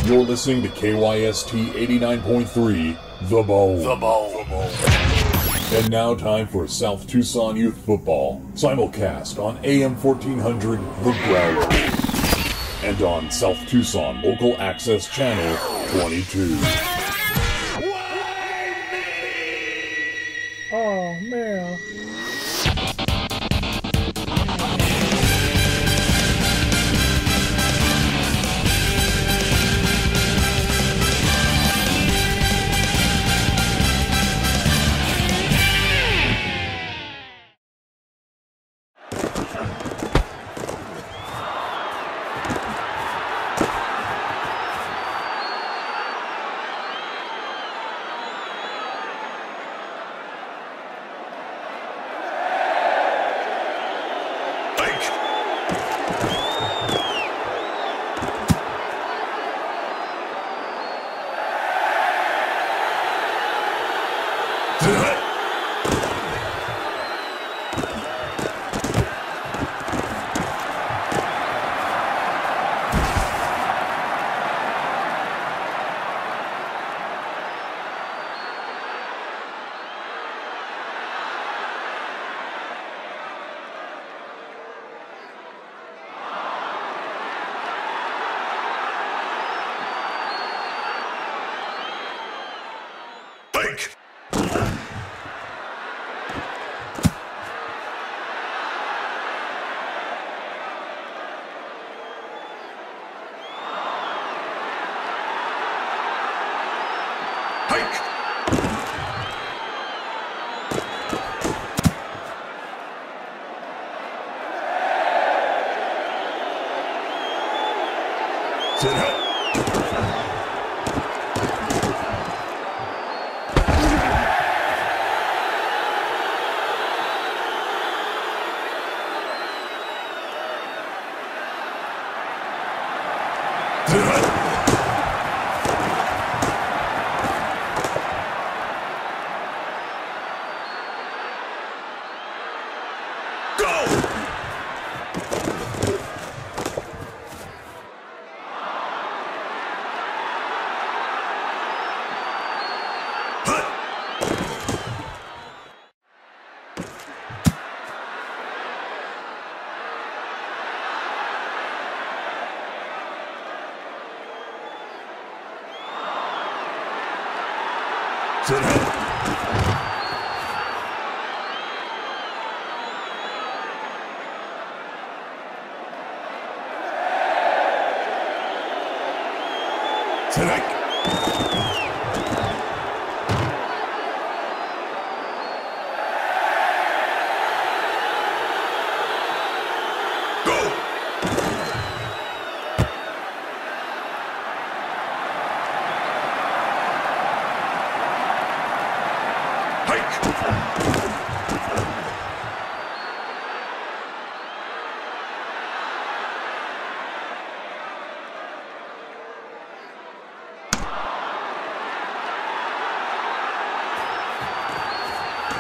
You're listening to KYST 89.3, The Bone. The Bone. And now time for South Tucson Youth Football, simulcast on AM 1400, The Growler, and on South Tucson Local Access Channel 22. Oh, man.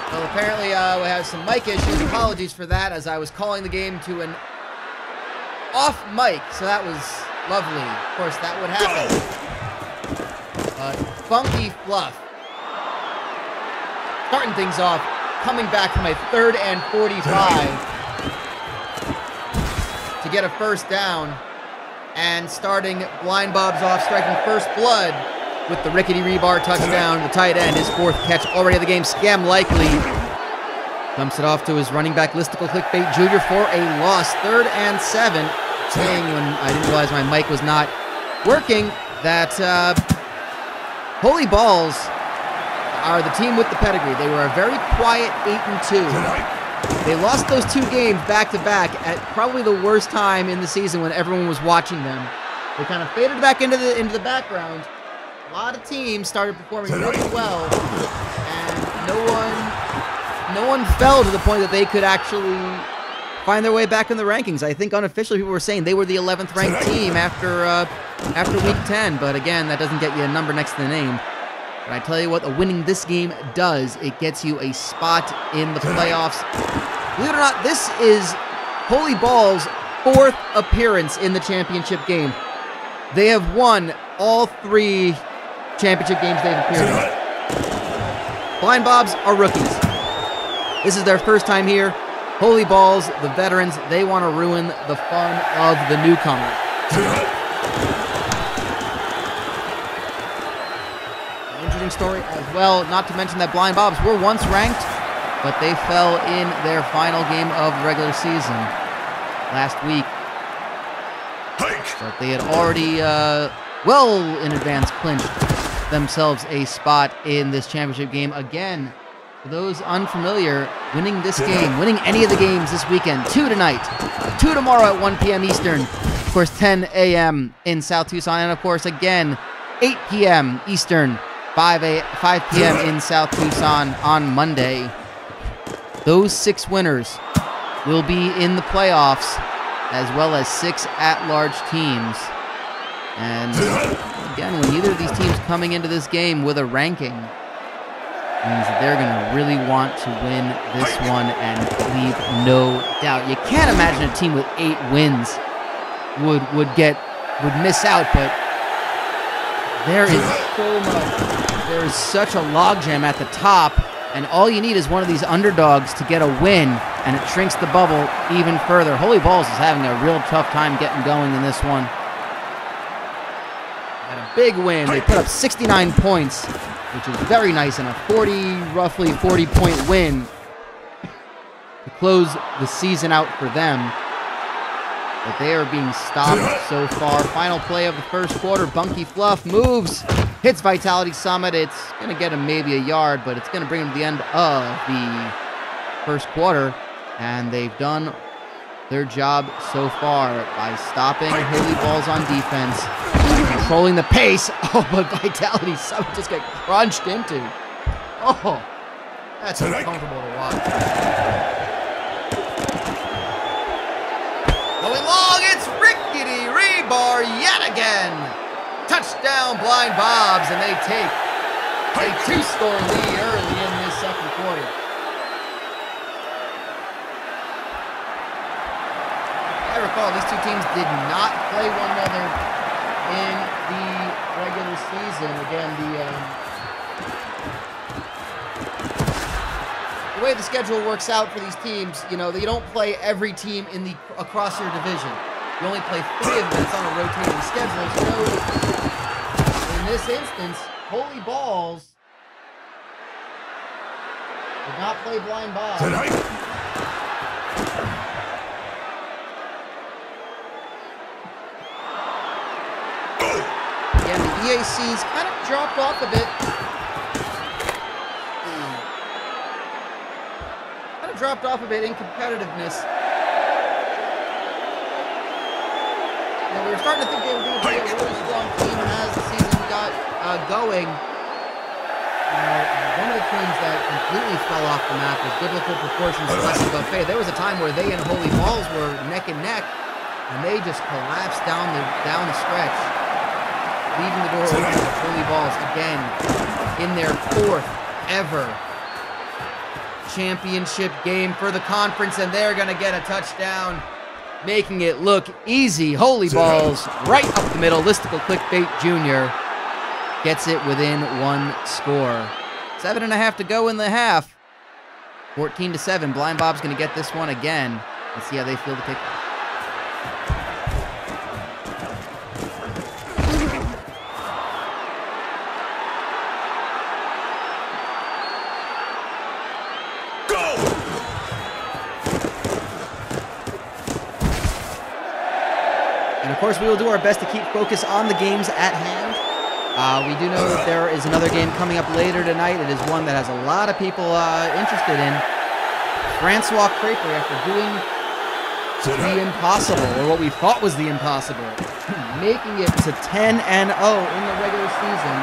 Well, apparently we had some mic issues. Apologies for that, as I was calling the game to an off mic, so that was lovely. Of course, that would happen. Funky Fluff. Starting things off, coming back from a 3rd and 45 to get a first down, and starting Blind Bob's off, striking first blood with the rickety rebar touchdown. The tight end, his 4th catch already of the game. Scam Likely dumps it off to his running back, Listicle Clickbait Jr. for a loss. 3rd and 7. Saying when I didn't realize my mic was not working that Holy Balls are the team with the pedigree. They were a very quiet 8-2. They lost those 2 games back-to-back at probably the worst time in the season when everyone was watching them. They kind of faded back into the background. A lot of teams started performing really well, and no one fell to the point that they could actually find their way back in the rankings. I think unofficially people were saying they were the 11th ranked team after week 10, but again, that doesn't get you a number next to the name. But I tell you what, winning this game does. It gets you a spot in the playoffs. Believe it or not, this is Holy Ball's 4th appearance in the championship game. They have won all 3 championship games they've appeared in. Blind Bobs are rookies. This is their first time here. Holy Balls, the veterans, they want to ruin the fun of the newcomer. An interesting story as well, not to mention that Blind Bobs were once ranked, but they fell in their final game of the regular season last week. But they had already, well in advance, clinched themselves a spot in this championship game. Again, for those unfamiliar, winning this game, winning any of the games this weekend, 2 tonight, 2 tomorrow at 1 p.m. Eastern, of course 10 a.m. in South Tucson, and of course again 8 p.m. Eastern, 5 p.m. in South Tucson on Monday. Those 6 winners will be in the playoffs, as well as 6 at-large teams. And again, when either of these teams coming into this game with a ranking, means that they're going to really want to win this one and leave no doubt. You can't imagine a team with 8 wins would miss out, but there is so much. There is such a logjam at the top, and all you need is one of these underdogs to get a win, and it shrinks the bubble even further. Holy Balls is having a real tough time getting going in this one. Had a big win. They put up 69 points, which is very nice, and a roughly 40-point win to close the season out for them. But they are being stopped so far. Final play of the first quarter. Bunky Fluff moves, hits Vitality Summit. It's going to get him maybe a yard, but it's going to bring him to the end of the first quarter. And they've done their job so far by stopping Holy Balls on defense, controlling the pace. Oh, but Vitality Summit just get crunched into. Oh, that's uncomfortable to watch. Going long, it's Rickety Rebar yet again. Touchdown, Blind Bobs, and they take a 2-score lead early in this second quarter. I recall these 2 teams did not play one another in the regular season. Again, the way the schedule works out for these teams, you know, you don't play every team across your division. You only play 3 of them. It's on a rotating schedule. So in this instance, Holy Balls did not play Blind Bobs. Again, the EAC's kind of dropped off a bit. Dropped off a bit in competitiveness. You know, we were starting to think they were going to be a really strong team as the season got going. One of the teams that completely fell off the map was Biblical Proportions Blessed Buffet. There was a time where they and Holy Balls were neck and neck, and they just collapsed down the stretch, leaving the door open to Holy Balls again in their 4th ever championship game for the conference, and they're going to get a touchdown, making it look easy. Holy Balls right up the middle. Listicle Clickbait Jr. gets it within 1 score. 7.5 to go in the half. 14-7. Blind Bob's going to get this one again. Let's see how they feel to kick. And of course, we will do our best to keep focus on the games at hand. We do know that there is another game coming up later tonight. It is one that has a lot of people interested in. Francois Creperie, after doing the impossible, or what we thought was the impossible, making it to 10-0 in the regular season.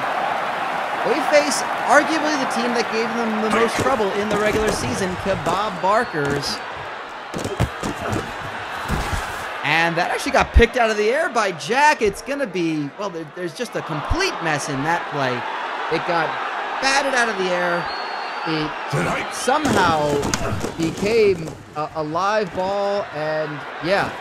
They face arguably the team that gave them the most trouble in the regular season, Kebab Barkers. And that actually got picked out of the air by Jack. It's going to be, well, there's just a complete mess in that play. It got batted out of the air. It somehow became a live ball. And, yeah,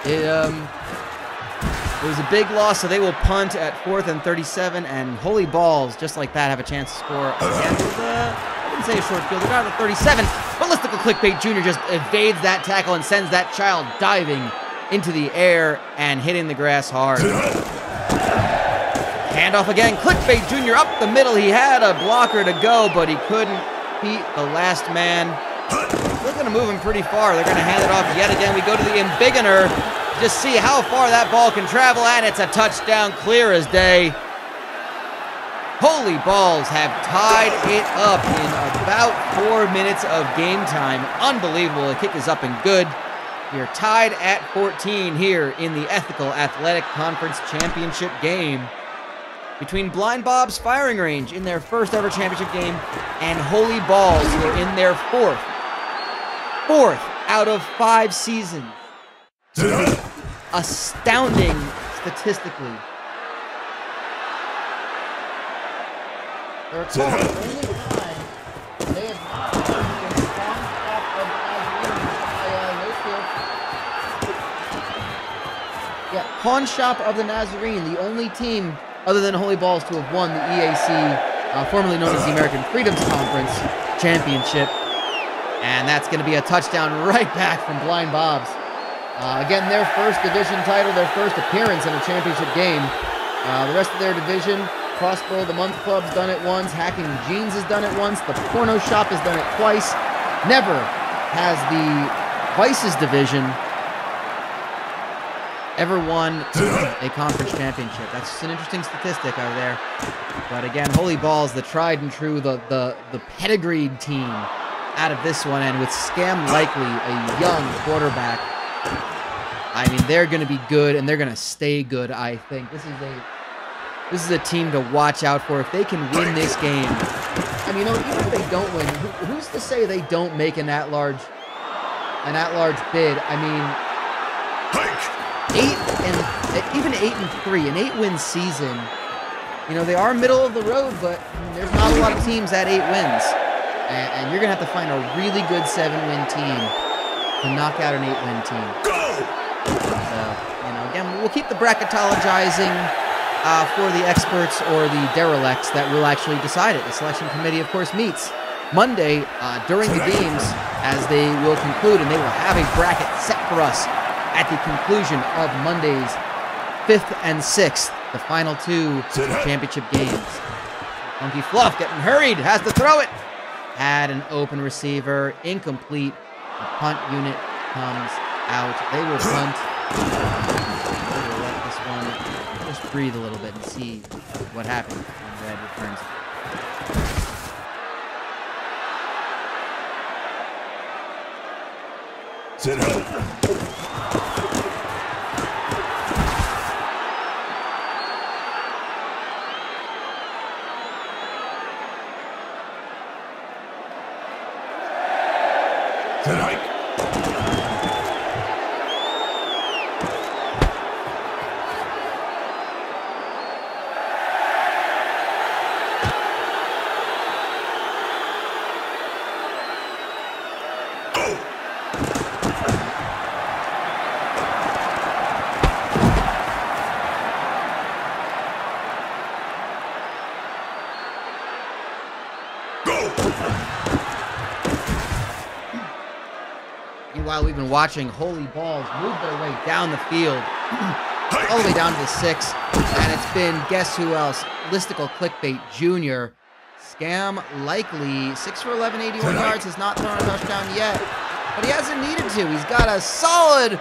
It was a big loss, so they will punt at 4th and 37, and Holy Balls, just like that, have a chance to score again with I didn't say a short field. They're out at 37, but Listicle Clickbait Jr. just evades that tackle and sends that child diving into the air and hitting the grass hard. Handoff again. Clickbait Jr. up the middle. He had a blocker to go, but he couldn't beat the last man. They're going to move him pretty far. They're going to hand it off yet again. We go to the embiggener. Just see how far that ball can travel, and it's a touchdown, clear as day. Holy Balls have tied it up in about 4 minutes of game time. Unbelievable. The kick is up and good. We are tied at 14 here in the Ethical Athletic Conference Championship game between Blind Bob's Firing Range in their first ever championship game and Holy Balls, who are in their fourth out of 5 seasons. Astounding statistically. They're the only time they have not been in Pawn Shop of the Nazarene, the only team other than Holy Balls to have won the EAC, formerly known as the American Freedoms Conference Championship. And that's going to be a touchdown right back from Blind Bob's. Again, their first division title, their first appearance in a championship game. The rest of their division, Crossbow of the Month Club's done it once, Hacking Jeans has done it once, the Porno Shop has done it twice. Never has the Vices division ever won a conference championship. That's just an interesting statistic out there. But again, Holy Balls, the tried and true, the pedigreed team out of this one, and with Scam Likely, a young quarterback. I mean, they're going to be good, and they're going to stay good, I think. This is a team to watch out for. If they can win this game, I mean, even if they don't win, who's to say they don't make an at-large bid? I mean, 8-3, an 8-win season. You know, they are middle of the road, but there's not a lot of teams at 8 wins. And you're going to have to find a really good 7-win team to knock out an 8-win team. Go! So, you know, again, we'll keep the bracketologizing for the experts or the derelicts that will actually decide it. The selection committee, of course, meets Monday during the games as they will conclude, and they will have a bracket set for us at the conclusion of Monday's 5th and 6th, the final 2 championship games. Funky Fluff getting hurried, has to throw it. Had an open receiver, incomplete. The punt unit comes out. They will punt. They will let this one just breathe a little bit and see what happens when Red returns it. Sit out. Tonight. Meanwhile, we've been watching Holy Balls move their way down the field, all the way down to the 6, and it's been, guess who else? Listicle Clickbait Jr. Scam Likely, 6 for 11, 81 yards, has not thrown a touchdown yet, but he hasn't needed to. He's got a solid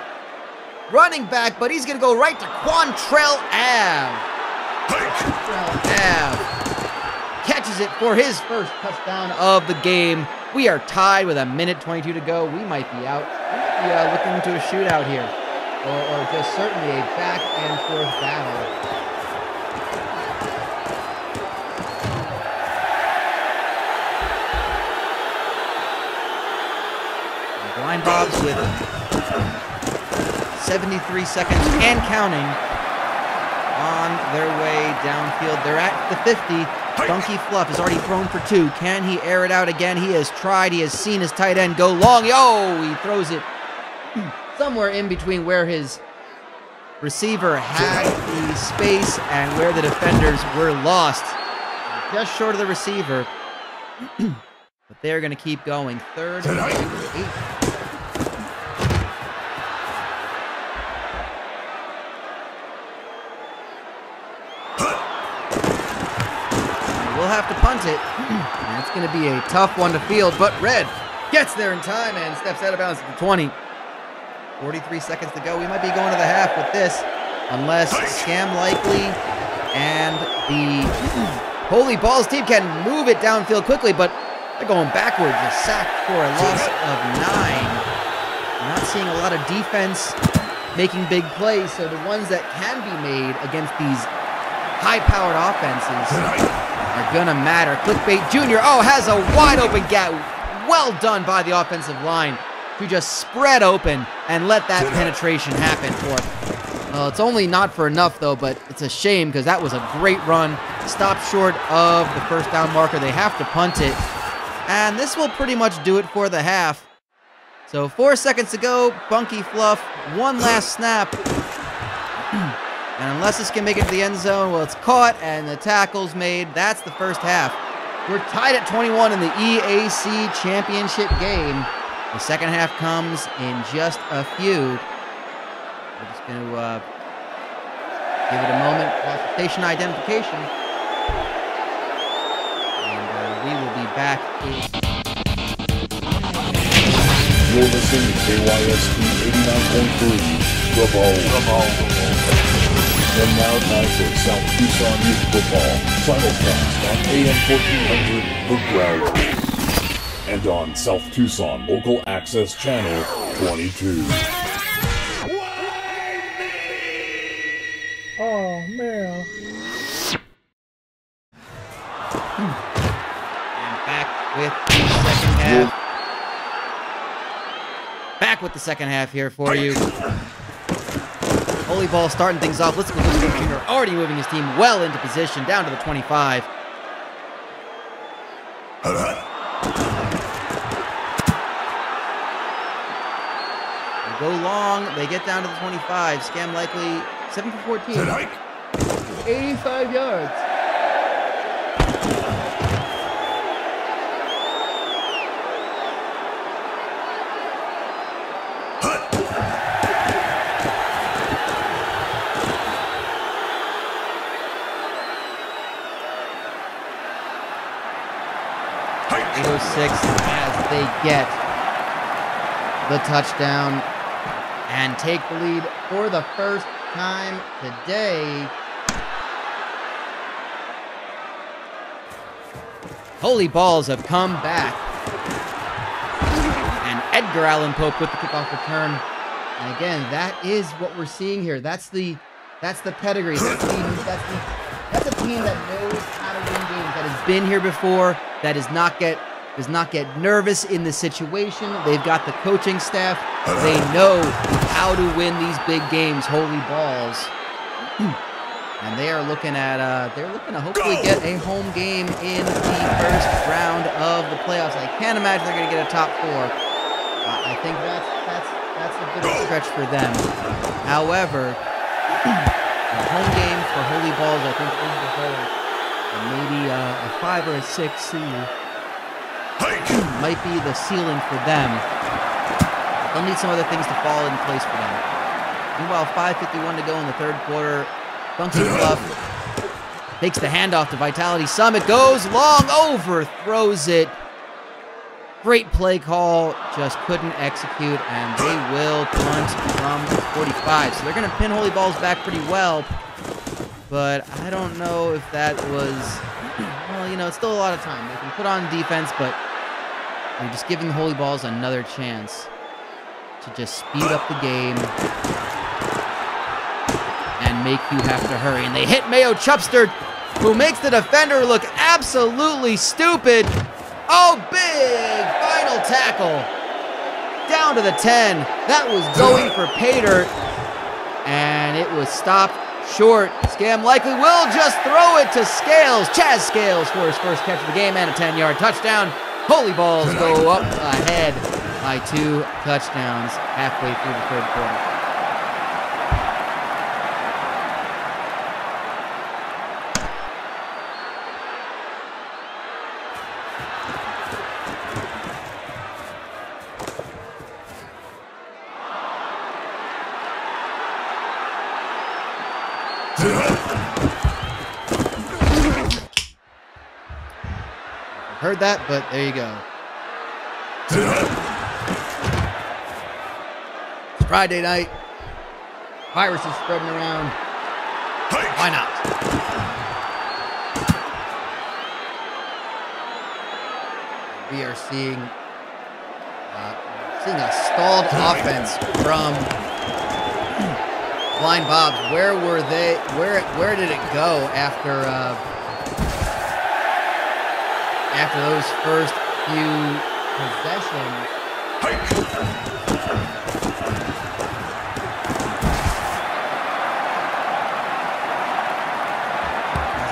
running back, but he's going to go right to Quantrell Ave. Catches it for his first touchdown of the game. We are tied with 1:22 to go. We might be out. We might be looking into a shootout here, or just certainly a back and forth battle. And Blind Bobs with 73 seconds and counting on their way downfield. They're at the 50. Funky Fluff has already thrown for 2. Can he air it out again? He has tried. He has seen his tight end go long. He throws it somewhere in between where his receiver had the space and where the defenders were lost. Just short of the receiver. But they're going to keep going. 3rd and 8. We'll have to punt it. And it's going to be a tough one to field, but Red gets there in time and steps out of bounds at the 20. 43 seconds to go. We might be going to the half with this, unless Scam Likely and the Holy Balls team can move it downfield quickly, but they're going backwards. A sack for a loss of 9. We're not seeing a lot of defense making big plays, so the ones that can be made against these high-powered offenses are gonna matter. Clickbait Jr. Has a wide open gap. Well done by the offensive line to just spread open and let that penetration happen for. Well, it's only not for enough though, but it's a shame because that was a great run. Stopped short of the first down marker. They have to punt it, and this will pretty much do it for the half. So 4 seconds to go. Bunky Fluff. One last snap. And unless this can make it to the end zone, well, it's caught and the tackle's made. That's the first half. We're tied at 21 in the EAC Championship game. The second half comes in just a few. We're just going to give it a moment for station identification. And we will be back in... You're listening to KYST 89.3, The Ball. And now time for South Tucson Youth Football, simulcast on AM 1400, The Growler, and on South Tucson Local Access Channel 22. Oh, man. And back with the second half. Back with the second half here for you. Holy Ball starting things off. Let's go. Jr. already moving his team well into position, down to the 25. They go long. They get down to the 25. Scam Likely 7 for 14. 85 yards. As they get the touchdown and take the lead for the first time today. Holy Balls have come back. And Edgar Allan Pope with the kickoff return. And again, that is what we're seeing here. That's the pedigree. That's a team that knows how to win games, that has been here before, that does not get nervous in the situation. They've got the coaching staff. They know how to win these big games. Holy Balls. And they are looking at hopefully get a home game in the first round of the playoffs. I can't imagine they're going to get a top 4. I think that's a bit of a stretch for them. However, a home game for Holy Balls, I think, is the whole, and maybe a 5 or a 6 seed might be the ceiling for them. They'll need some other things to fall in place for them. Meanwhile, 5:51 to go in the third quarter. Bunky Fluff takes the handoff to Vitality Summit, goes long, overthrows it. Great play call, just couldn't execute, and they will punt from 45. So they're going to pin Holy Balls back pretty well, but I don't know if that was, well, you know, it's still a lot of time. They can put on defense, but they're just giving the Holy Balls another chance to just speed up the game and make you have to hurry. And they hit Mayo Chupster, who makes the defender look absolutely stupid. Oh, big final tackle. Down to the 10. That was going for pay dirt, and it was stopped short. Scam Likely will just throw it to Scales. Chaz Scales for his first catch of the game and a 10-yard touchdown. Holy Balls go up ahead by 2 touchdowns halfway through the third quarter. Heard that, but there you go. It's Friday night. Virus is spreading around. Why not? We are seeing a stalled offense from Blind Bobs. Where were they? Where did it go after those first few possessions?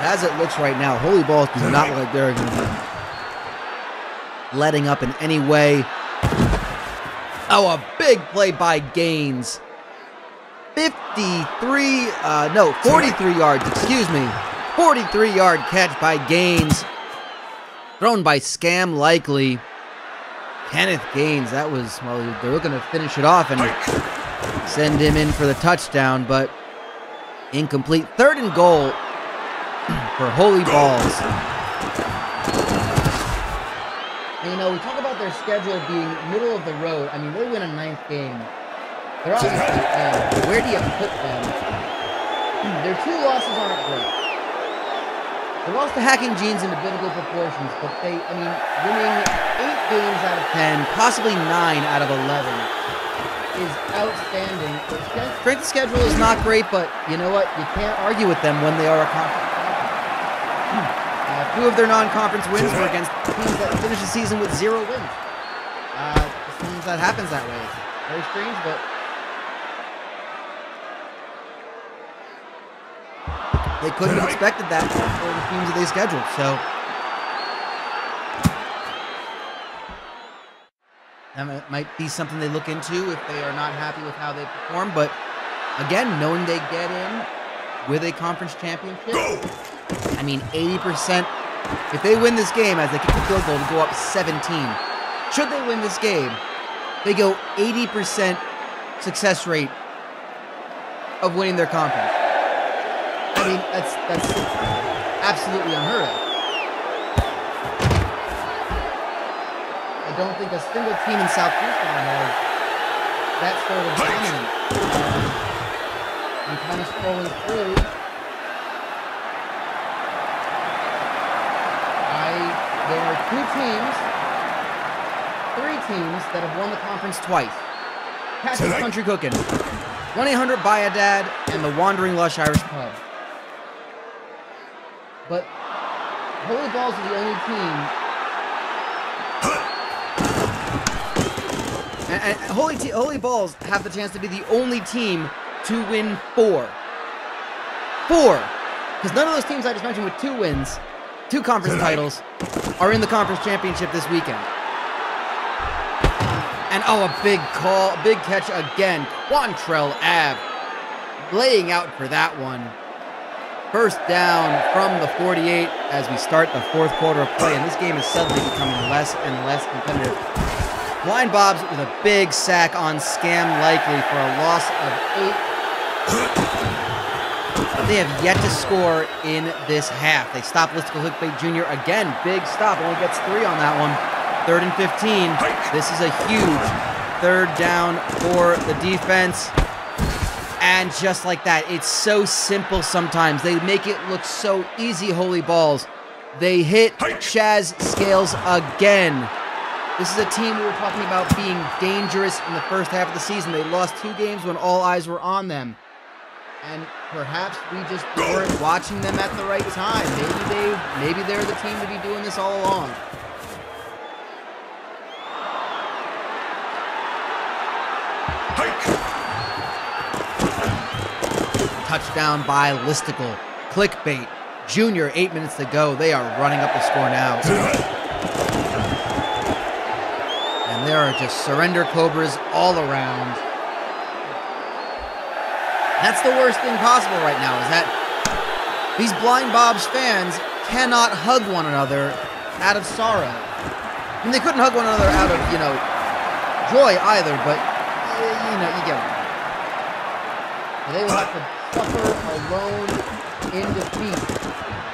As it looks right now, Holy Balls does not look like they're going to be letting up in any way. Oh, a big play by Gaines. 43 yards, excuse me. 43-yard catch by Gaines. Thrown by Scam Likely. Kenneth Gaines, that was, well, they're looking to finish it off and send him in for the touchdown, but incomplete. 3rd and goal for Holy Balls. And, you know, we talk about their schedule being middle of the road. I mean, they win a 9th game. They're obviously, where do you put them? Their 2 losses aren't great. They lost to Hacking Genes in biblical proportions, but they, I mean, winning 8 games out of 10, possibly 9 out of 11 is outstanding. Their strength of schedule is not great, but you know what? You can't argue with them when they are a conference. 2 of their non-conference wins were against teams that finish the season with 0 wins. Sometimes that happens that way. It's very strange, but they couldn't have expected that for the teams that they scheduled. So that might be something they look into if they are not happy with how they perform. But again, knowing they get in with a conference championship, I mean, 80%. If they win this game as they kick the field goal to go up 17, should they win this game, they go 80% success rate of winning their conference. I mean, that's absolutely unheard of. I don't think a single team in South Tucson has that sort of dominance. I'm kind of scrolling through. There are 3 teams that have won the conference twice. Patsy's Country Cookin', 1-800 Buy a Dad, and the Wandering Lush Irish Pub. But Holy Balls are the only team. And Holy Balls have the chance to be the only team to win 4. 4! Because none of those teams I just mentioned with 2 wins, 2 conference titles, are in the conference championship this weekend. And oh, a big catch again. Quantrell Ave laying out for that one. First down from the 48 as we start the 4th quarter of play, and this game is suddenly becoming less and less competitive. Blind Bobs with a big sack on Scam Likely for a loss of 8. But they have yet to score in this half. They stop Listicle Hickbait Jr. again. Big stop. Only gets 3 on that one. 3rd and 15. This is a huge 3rd down for the defense. And just like that, it's so simple sometimes. They make it look so easy, Holy Balls. They hit Chaz Scales again. This is a team we were talking about being dangerous in the first half of the season. They lost 2 games when all eyes were on them. And perhaps we just weren't watching them at the right time. Maybe they're the team to be doing this all along. Touchdown by Listicle. Clickbait. Junior, 8 minutes to go. They are running up the score now. And there are just surrender cobras all around. That's the worst thing possible right now, is that these Blind Bobs fans cannot hug one another out of sorrow. I mean, they couldn't hug one another out of, joy either, but, you get it. They will have to suffer alone in defeat.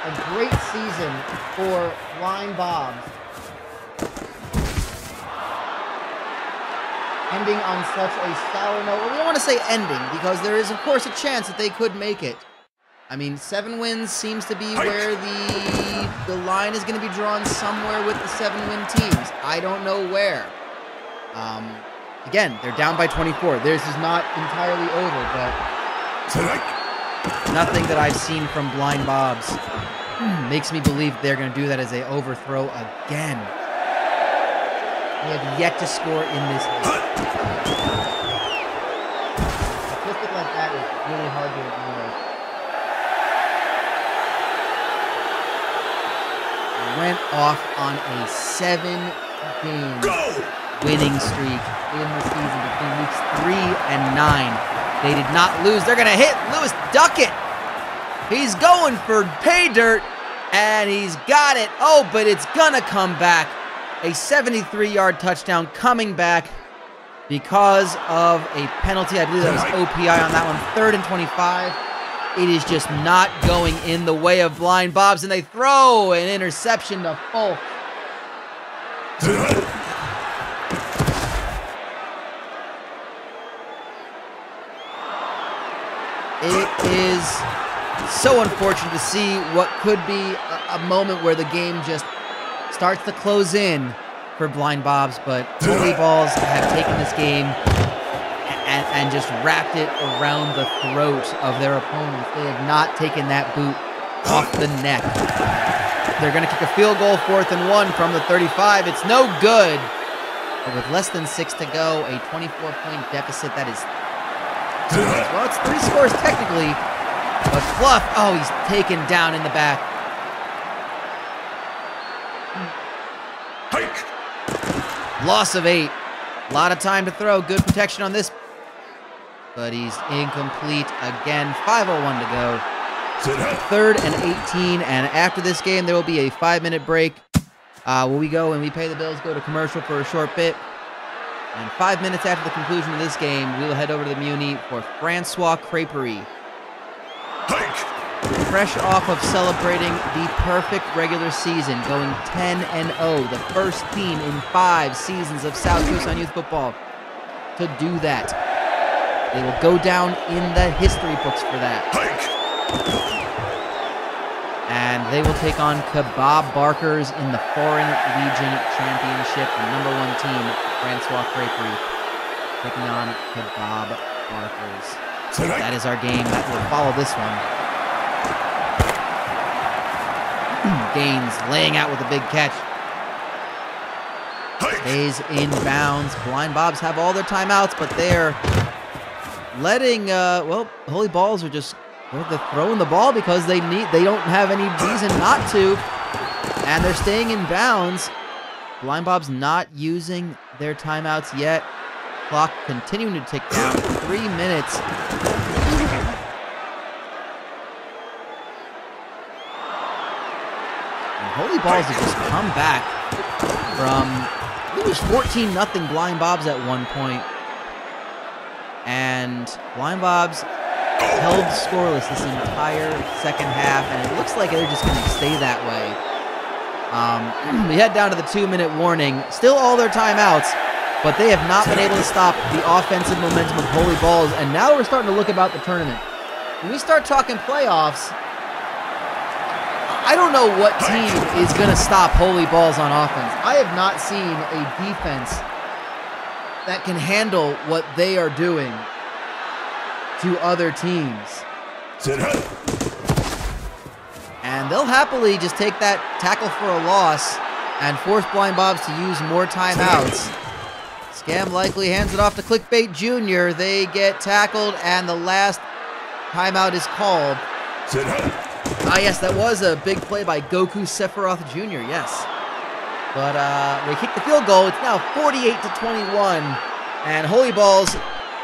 A great season for Blind Bobs. Ending on such a sour note. Well, we don't want to say ending, because there is, of course, a chance that they could make it. I mean, 7 wins seems to be where the line is going to be drawn, somewhere with the 7-win teams. I don't know where. Again, they're down by 24. This is not entirely over, but nothing that I've seen from Blind Bobs makes me believe they're going to do that as they overthrow again. They have yet to score in this game. A statistic like that is really hard to ignore. They went off on a 7-game winning streak in the season between weeks 3 and 9. They did not lose. They're going to hit Lewis Duckett. He's going for pay dirt, and he's got it. Oh, but it's going to come back. A 73-yard touchdown coming back because of a penalty. I believe that was OPI on that one. 3rd and 25. It is just not going in the way of Blind Bobs, and they throw an interception to Folk. It is so unfortunate to see what could be a moment where the game just starts to close in for Blind Bobs, but Holy Balls have taken this game and just wrapped it around the throat of their opponents. They have not taken that boot off the neck. They're going to kick a field goal, 4th and 1 from the 35. It's no good. But with less than 6 to go, a 24-point deficit that is... Well, it's 3 scores technically, but Fluff, oh, he's taken down in the back. Loss of 8. A lot of time to throw. Good protection on this. But he's incomplete again. 5:01 to go. 3rd and 18. And after this game, there will be a 5-minute break. Where we go and we pay the bills, go to commercial for a short bit. And 5 minutes after the conclusion of this game, we will head over to the Muni for Francois Creperie. Fresh off of celebrating the perfect regular season, going 10-0, the first team in 5 seasons of South Tucson youth football to do that. They will go down in the history books for that. And they will take on Kebab Barkers in the Foreign Legion Championship, the #1 team, Francois Creperie, taking on Kebab Barkers. That is our game. That will follow this one. Gaines laying out with a big catch. Stays in bounds. Blind Bobs have all their timeouts, but they're letting, well, Holy Balls are just, they're throwing the ball because they don't have any reason not to, and they're staying in bounds. Blind Bobs not using their timeouts yet. Clock continuing to tick down. 3 minutes. Holy Balls have just come back from, it was 14-0 Blind Bobs at one point. And Blind Bobs held scoreless this entire second half, and it looks like they're just going to stay that way. We head down to the 2-minute warning. Still all their timeouts, but they have not been able to stop the offensive momentum of Holy Balls, and now we're starting to look about the tournament. When we start talking playoffs, I don't know what team is going to stop Holy Balls on offense. I have not seen a defense that can handle what they are doing to other teams. And they'll happily just take that tackle for a loss and force Blind Bobs to use more timeouts. Scam likely hands it off to Clickbait Jr. They get tackled, and the last timeout is called. Ah, yes, that was a big play by Goku Sephiroth Jr., yes. But they kicked the field goal. It's now 48-21, and Holy Balls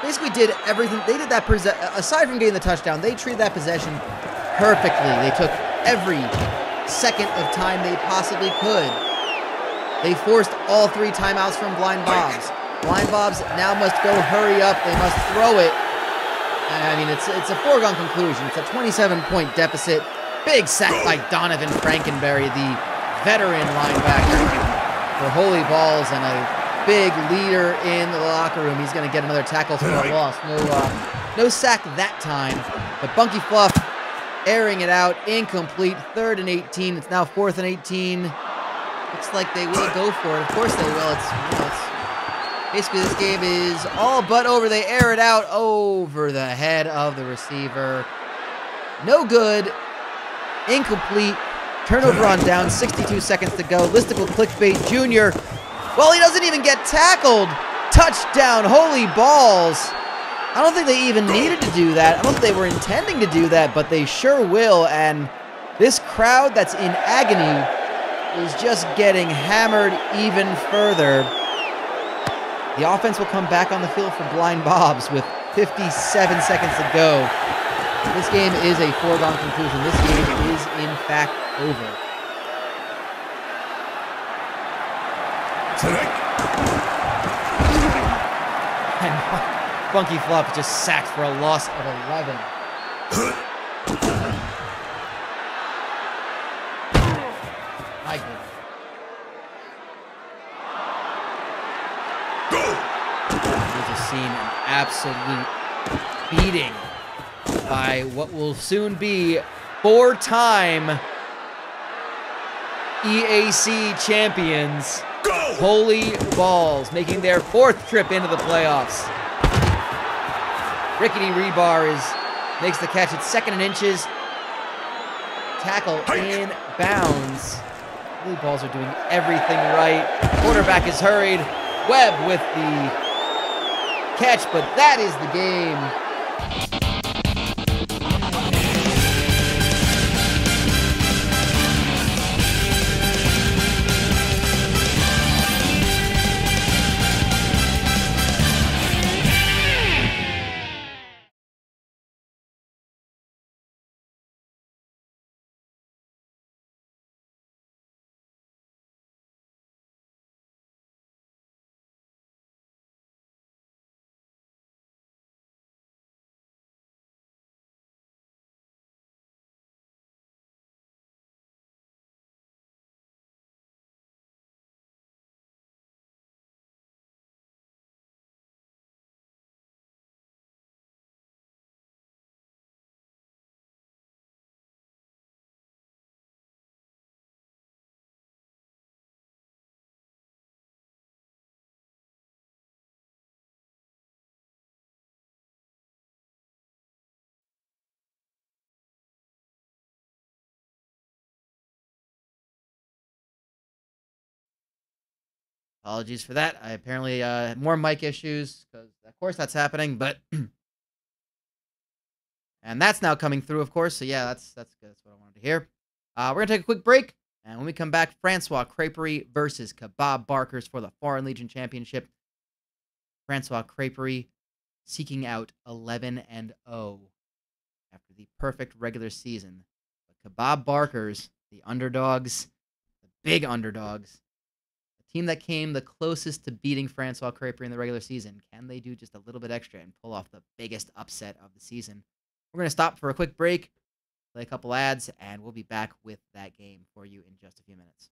basically did everything. They did that, aside from getting the touchdown, they treated that possession perfectly. They took every second of time they possibly could. They forced all 3 timeouts from Blind Bobs. Blind Bobs now must go hurry up. They must throw it. I mean, it's a foregone conclusion. It's a 27-point deficit. Big sack by Donovan Frankenberry, the veteran linebacker for Holy Balls, and a big leader in the locker room. He's going to get another tackle for a loss. No sack that time. But Bunky Fluff airing it out, incomplete. 3rd and 18. It's now 4th and 18. Looks like they will go for it. Of course they will. Basically, this game is all but over. They air it out over the head of the receiver. No good. Incomplete. Turnover on down. 62 seconds to go. Listicle Clickbait Jr. Well, he doesn't even get tackled. Touchdown. Holy Balls. I don't think they even needed to do that. I don't think they were intending to do that, but they sure will. And this crowd that's in agony is just getting hammered even further. The offense will come back on the field for Blind Bobs with 57 seconds to go. This game is a foregone conclusion. This game is, in fact, over. And Funky Flop just sacked for a loss of 11. My goodness. Seen an absolute beating by what will soon be 4-time EAC champions, Holy Balls, making their 4th trip into the playoffs. Rickety Rebar makes the catch at 2nd and inches. Tackle in bounds. Holy Balls are doing everything right. Quarterback is hurried. Webb with the catch, but that is the game. Apologies for that. I apparently had more mic issues, because of course that's happening, but and that's now coming through, of course. So yeah, that's good. That's what I wanted to hear. We're gonna take a quick break, and when we come back, Francois Creperie versus Kebab Barkers for the Foreign Legion Championship. Francois Creperie seeking out 11-0 after the perfect regular season. But Kebab Barkers, the underdogs, the big underdogs, team that came the closest to beating Francois Creperie in the regular season. Can they do just a little bit extra and pull off the biggest upset of the season? We're going to stop for a quick break, play a couple ads, and we'll be back with that game for you in just a few minutes.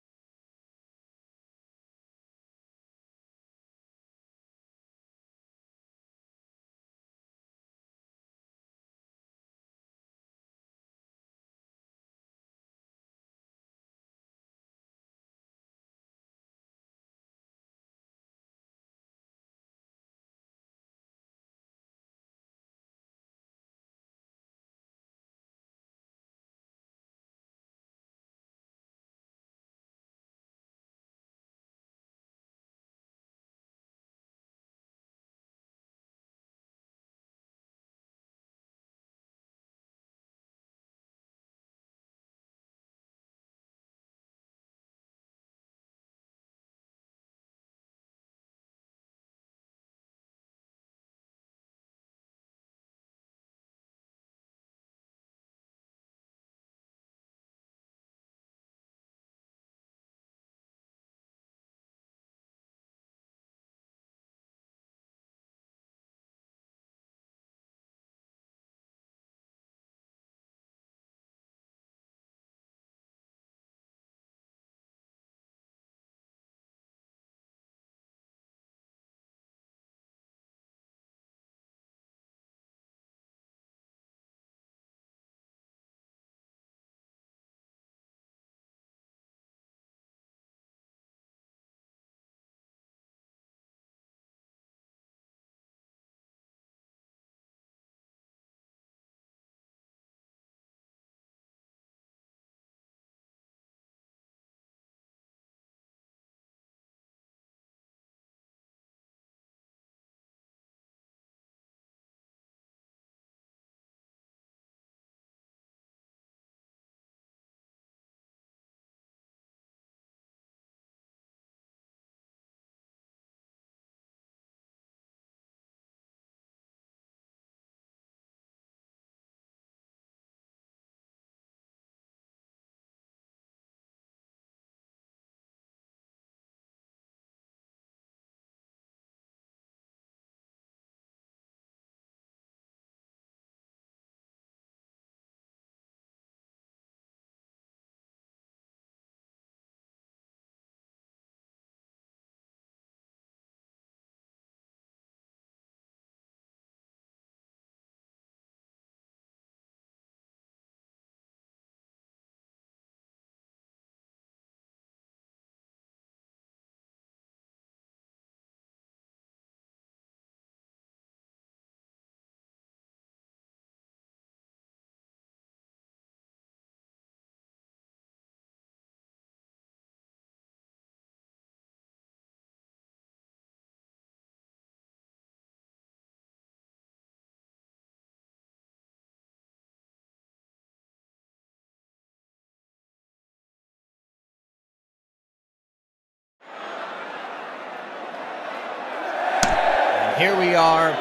Here we are.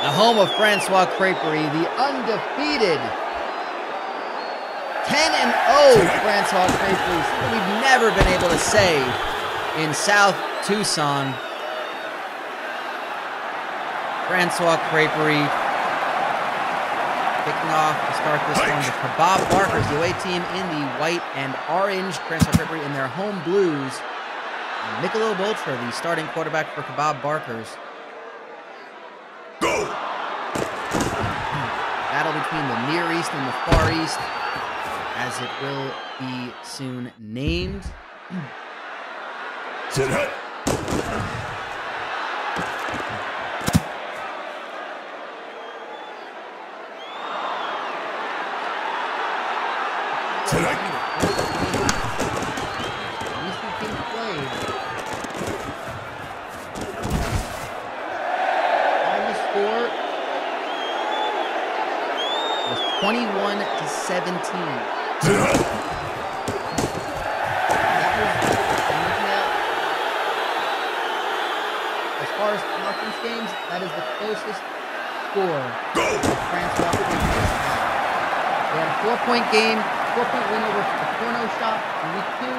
The home of Francois Creperie, the undefeated 10-0 Francois Creperie, something we've never been able to say in South Tucson. Francois Creperie kicking off to start this one. The Kebab Barkers, the away team in the white and orange. Francois Creperie in their home blues. And Michelob Ultra, the starting quarterback for Kebab Barkers. Go! Battle between the Near East and the Far East, as it will be soon named. Sit hut. Tonight. These two teams played. Final score was 21-17. Tonight. As far as conference games, that is the closest score Go! of Francois Creperie. They had a 4-point game, 4-point win over the Porno Shop in week 2.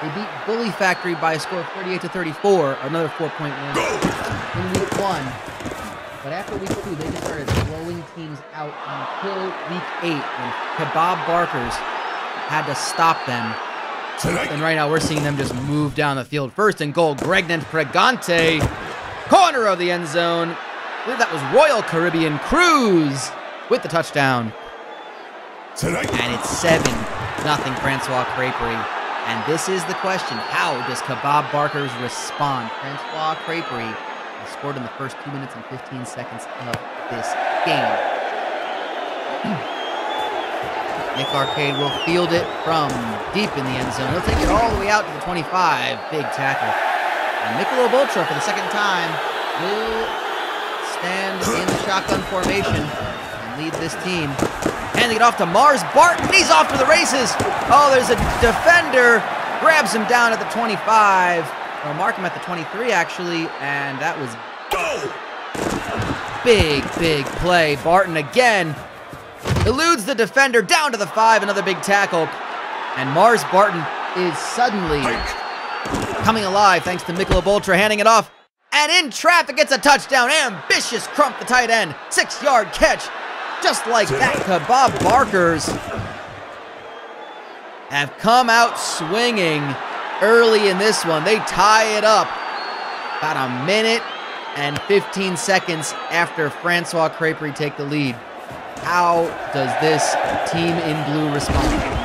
They beat Bully Factory by a score of 38-34, another 4-point win in week 1. But after week 2, they just started blowing teams out until week 8 when Kebab Barkers had to stop them. And right now we're seeing them just move down the field. First and goal, Gregnan Pregante, corner of the end zone. I believe that was Royal Caribbean Cruise with the touchdown. And it's 7-0 Francois Creperie. And this is the question: how does Kebab Barkers respond? Francois Creperie has scored in the first 2 minutes and 15 seconds of this game. Nick Arcade will field it from deep in the end zone. He'll take it all the way out to the 25. Big tackle. And Michelob Ultra, for the second time, will stand in the shotgun formation and lead this team. Handing it off to Mars Barton. He's off to the races. Oh, there's a defender. Grabs him down at the 25. Or mark him at the 23, actually. And that was big, big play. Barton again eludes the defender down to the 5. Another big tackle. And Mars Barton is suddenly coming alive thanks to Michelob Ultra, handing it off. And in traffic, gets a touchdown. Ambitious Crump, the tight end. 6-yard catch. Just like that, Kebab Barkers have come out swinging early in this one. They tie it up about a minute and 15 seconds after Francois Creperie take the lead. How does this team in blue respond?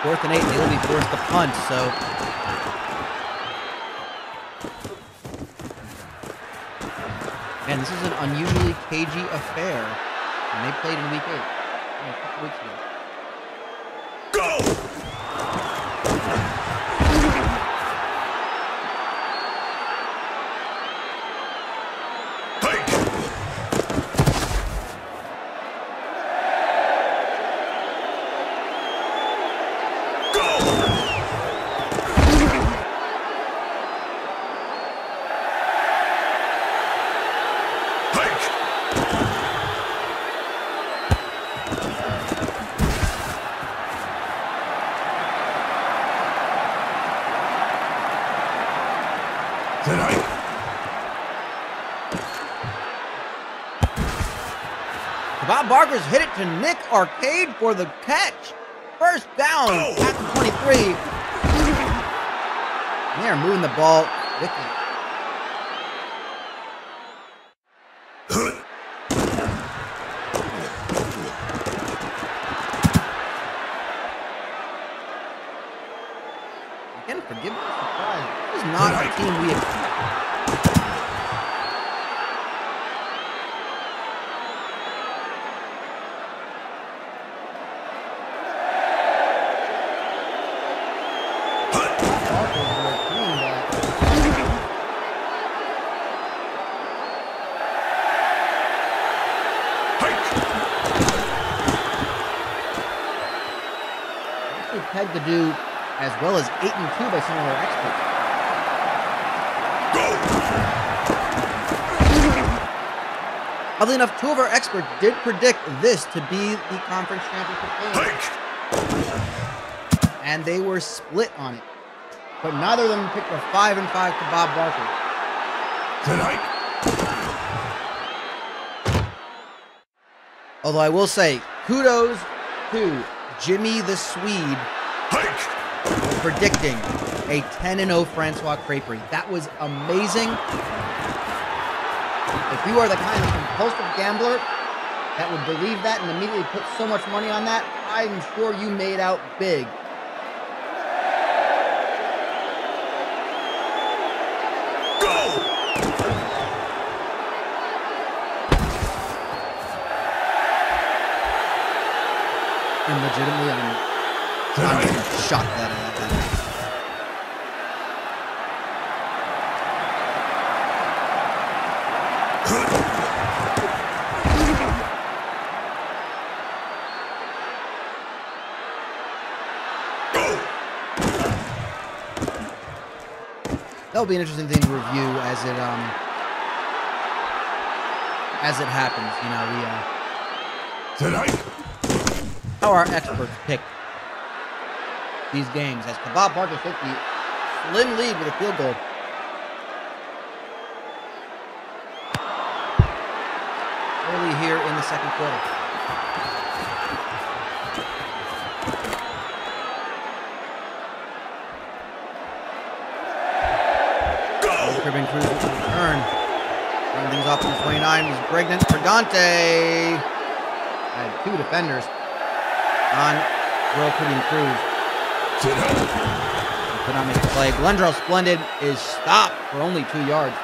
Fourth and 8, they will be forced to punt, so. Man, this is an unusually cagey affair. And they played in week 8. A couple weeks ago. Kebab Barkers hit it to Nick Arcade for the catch. First down at the 23. And they are moving the ball quickly. Again, forgiveness. team we expect. Pegged to do as well as 8-2 by some of our experts. Oddly enough, 2 of our experts did predict this to be the conference championship game. And they were split on it. But neither of them picked a 5-5 Kebab Barker. Although I will say, kudos to Jimmy the Swede for predicting a 10-0 Francois Creperie. That was amazing. If you are the kind of compulsive gambler that would believe that and immediately put so much money on that, I'm sure you made out big. And legitimately, I'm shocked that that'll be an interesting thing to review as it happens. You know, how our experts pick these games as Kebab Barker took the slim lead with a field goal. Early here in the second quarter. Cribbing Cruz with the return. Running things off from 29 is pregnant for Dante. Had 2 defenders on World Cribbing Cruz. Could not make the play. Glendrell Splendid is stopped for only 2 yards.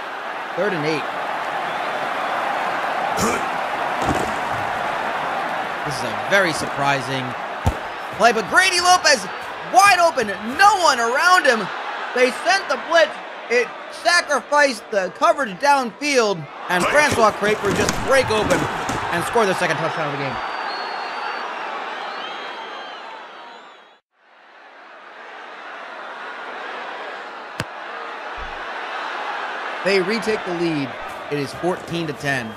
3rd and 8. This is a very surprising play, but Grady Lopez wide open, no one around him. They sent the blitz. It sacrificed the coverage downfield, and Francois Creperie just break open and score the second touchdown of the game. They retake the lead. It is 14-10.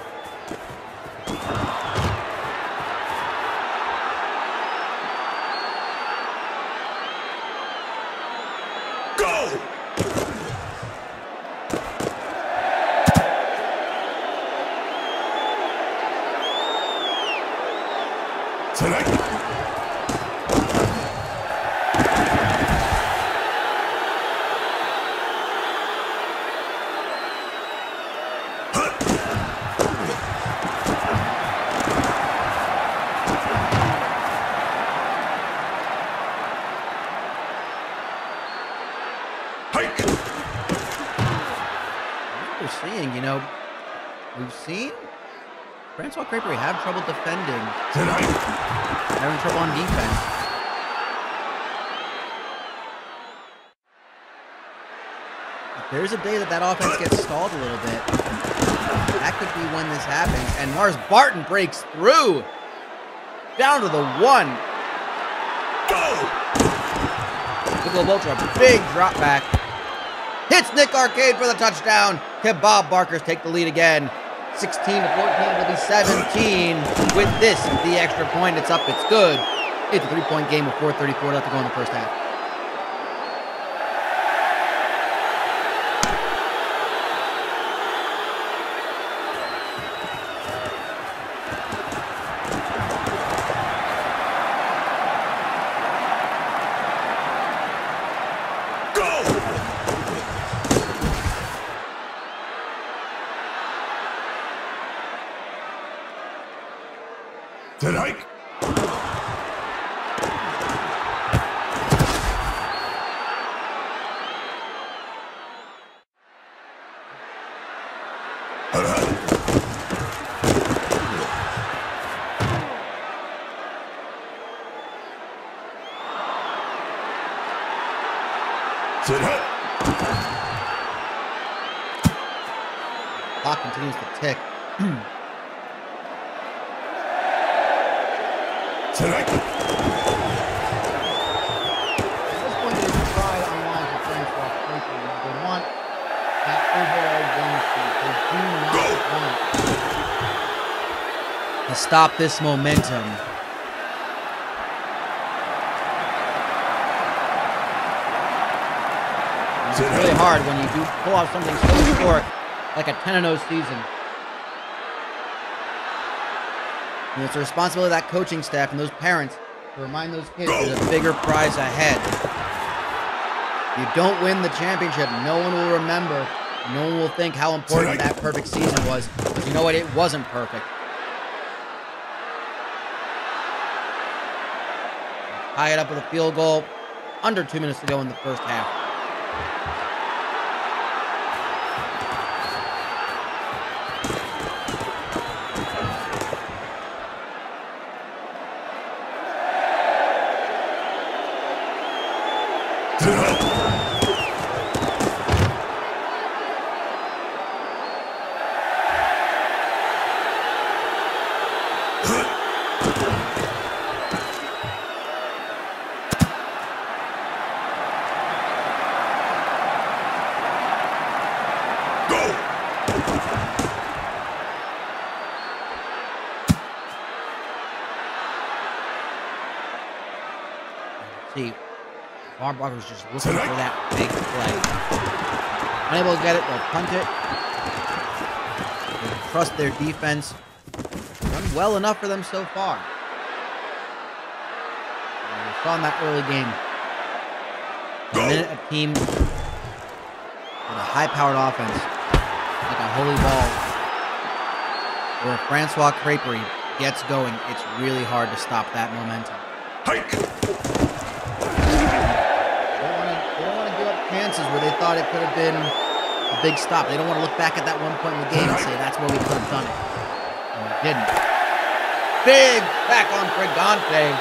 We've seen Francois Creperie have trouble defending. Having trouble on defense. If there's a day that offense gets stalled a little bit, that could be when this happens. And Mars Barton breaks through. Down to the 1. Nicola Vulture, a big drop back. Hits Nick Arcade for the touchdown. Kebab Barkers take the lead again. 16-14, it'll be 17. With this, the extra point, it's up, it's good. It's a 3-point game with 4:34 left to go in the first half. Tonight. Clock continues to tick. At this point, it is a try online for Francois Creperie. They want that overall win speed. They do not want to stop this momentum. It's really hard when you do pull off something so historic like a 10-0 season. And it's the responsibility of that coaching staff and those parents to remind those kids there's a bigger prize ahead. If you don't win the championship, no one will remember. No one will think how important that perfect season was. Because you know what? It wasn't perfect. Tie it up with a field goal. Under 2 minutes to go in the first half. See, Barbacher was just looking for that big play. Unable to get it, they'll punt it. They trust their defense. Done well enough for them so far. And we saw in that early game. The minute a team with a high-powered offense, like a holy ball, or if Francois Creperie gets going, it's really hard to stop that momentum. Chances where they thought it could have been a big stop. They don't want to look back at that one point in the game and say that's where we could have done it. And we didn't. Big back on Pregante.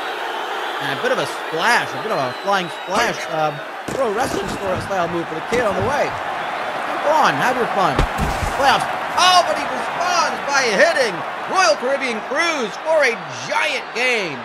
And a bit of a splash, a bit of a flying splash. Pro wrestling style move for the kid on the way. Go on, have your fun. Playoffs. Oh, but he responds by hitting Royal Caribbean Cruise for a giant gain.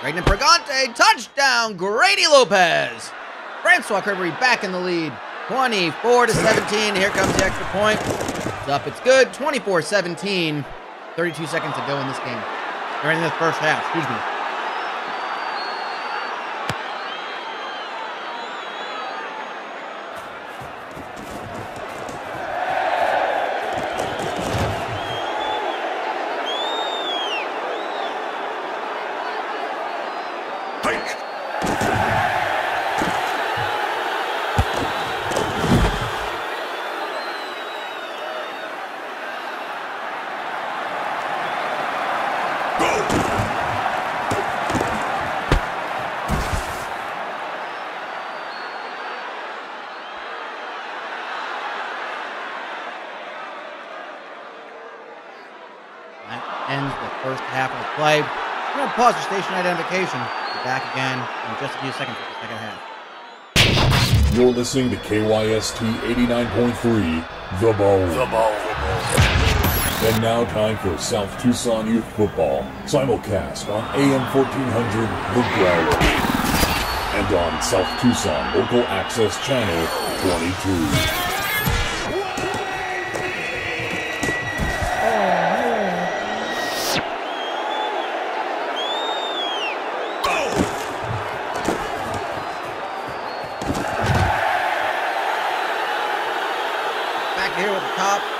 Regnant Pregante, touchdown, Grady Lopez. Francois Creperie back in the lead, 24-17. Here comes the extra point. It's up, it's good, 24-17. 32 seconds to go in this game. Or in the first half, excuse me. Ends the first half of the play. We're going to pause for station identification. Be back again in just a few seconds for the second half. You're listening to KYST 89.3, The Bone. And now time for South Tucson Youth Football, simulcast on AM 1400, The Growler. And on South Tucson Local Access Channel 22.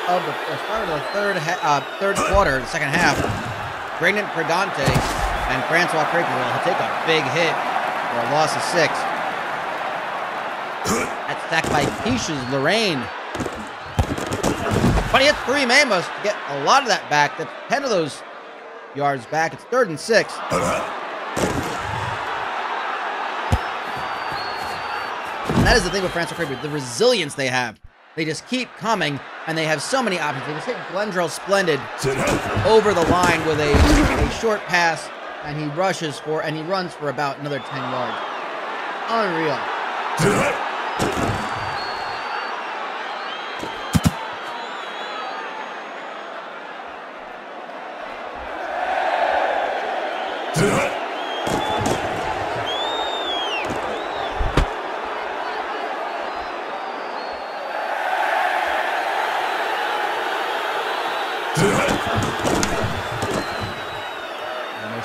Of the start of the third quarter, the second half, Regnant Pregante and Francois Creperie will take a big hit for a loss of 6. That's sacked by Peaches Lorraine. But he hit 3 Mamos to get a lot of that back. That's 10 of those yards back. It's 3rd and 6. And that is the thing with Francois Creperie, the resilience they have. They just keep coming, and they have so many options. They just hit Glendrell Splendid over the line with a short pass, and he rushes for, and he runs for about another 10 yards. Unreal.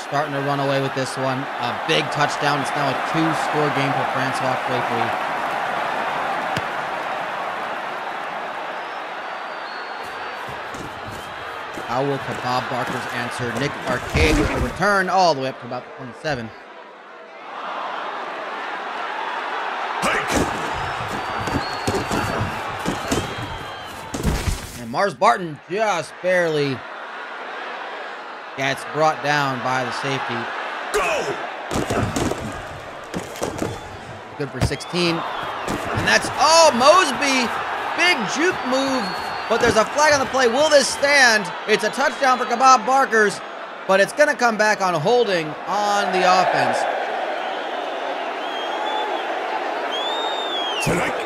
Starting to run away with this one. A big touchdown. It's now a 2-score game for Francois Creperie. How will Kebab Barker's answer? Nick Arcade with the return all the way up to about the 27. And Mars Barton just barely gets brought down by the safety. Go! Good for 16. And that's, Mosby. Big juke move. But there's a flag on the play. Will this stand? It's a touchdown for Kebab Barkers. But it's going to come back on holding on the offense. Tonight.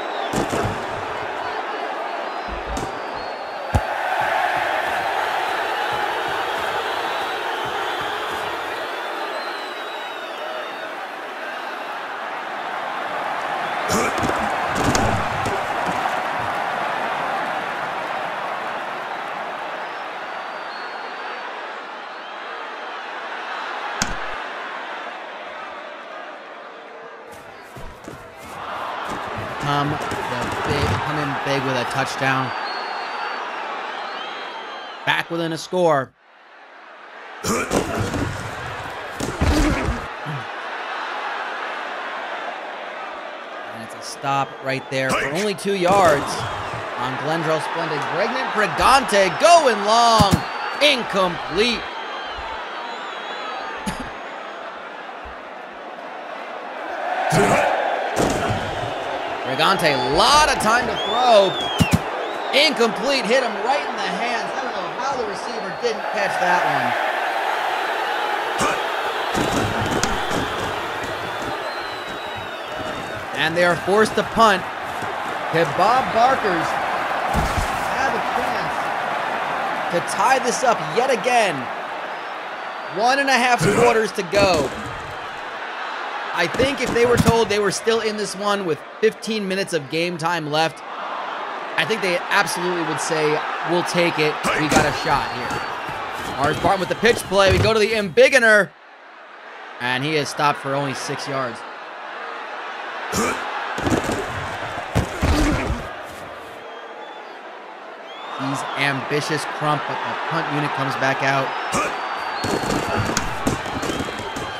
Come in big with a touchdown. Back within a score. And it's a stop right there for only 2 yards on Glendrell Splendid. Pregnant Brigante going long. Incomplete. Brigante, a lot of time to throw. Incomplete, hit him right in the hands. I don't know how the receiver didn't catch that one. And they are forced to punt. Kebab Barkers have a chance to tie this up yet again. 1.5 quarters to go. I think if they were told they were still in this one with 15 minutes of game time left, I think they absolutely would say, we'll take it. We got a shot here. Mars Barton with the pitch play. We go to the embiggener. And he is stopped for only 6 yards. He's ambitious Crump, but the punt unit comes back out.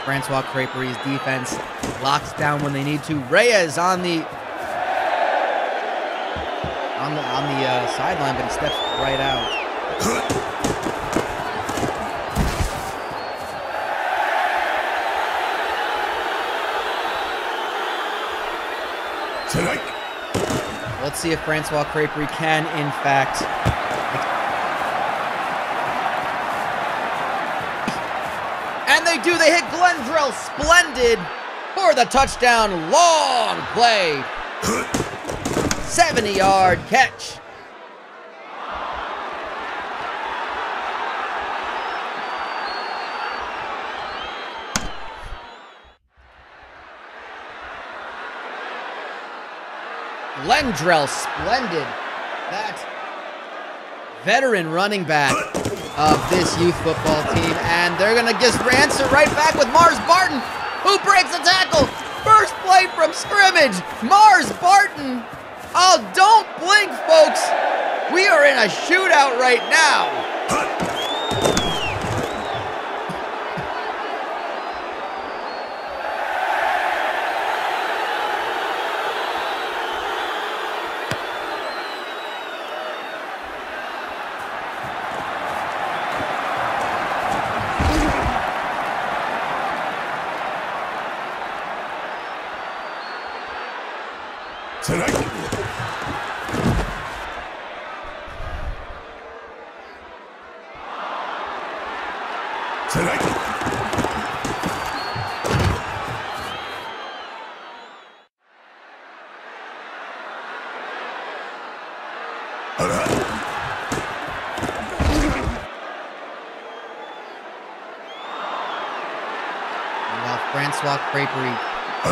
Francois Creperie's defense locks down when they need to. Reyes on the sideline, but he steps right out. Tonight. Let's see if Francois Creperie can, in fact, and they do. They hit Glendrell Splendid for the touchdown. Long play. 70-yard catch. Glendrell Splendid, that veteran running back of this youth football team, and they're gonna just answer right back with Mars Barton, who breaks the tackle. First play from scrimmage, Mars Barton. Oh, don't blink, folks. We are in a shootout right now. Francois Creperie.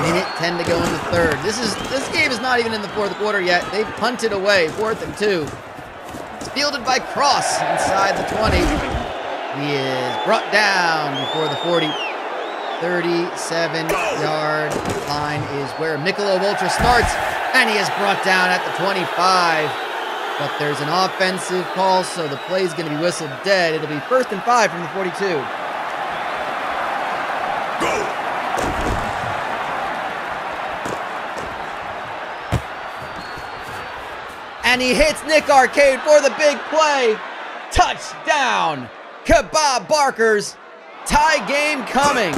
Minute 10 to go in the third. This game is not even in the fourth quarter yet. They've punted away, 4th and 2. It's fielded by Cross inside the 20. He is brought down before the 40. 37-yard line is where Michelob Ultra starts, and he is brought down at the 25. But there's an offensive call, so the play is going to be whistled dead. It'll be 1st and 5 from the 42. Go! And he hits Nick Arcade for the big play. Touchdown! Kebab Barkers. Tie game coming.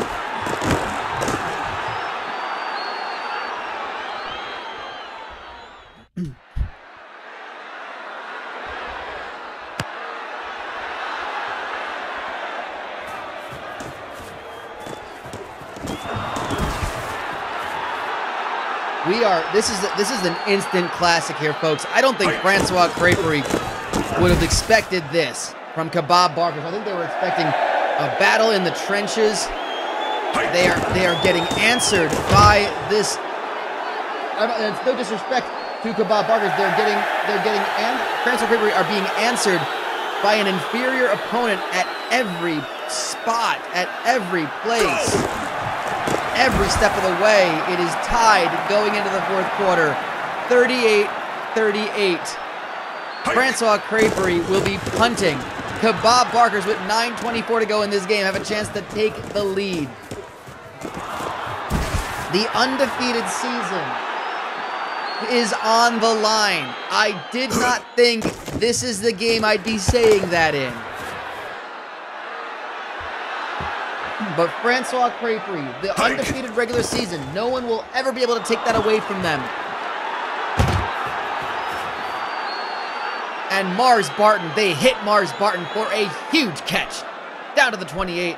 This is an instant classic here, folks. I don't think Francois Creperie would have expected this from Kebab Barkers. I think they were expecting a battle in the trenches. They are getting answered by this. It's no disrespect to Kebab Barkers. Francois Creperie are being answered by an inferior opponent at every spot, at every place. Every step of the way, it is tied going into the fourth quarter. 38-38. Francois Creperie will be punting. Kebab Barkers with 9:24 to go in this game have a chance to take the lead. The undefeated season is on the line. I did not think this is the game I'd be saying that in. But Francois Creperie, the undefeated regular season, no one will ever be able to take that away from them. And Mars Barton, they hit Mars Barton for a huge catch. Down to the 28.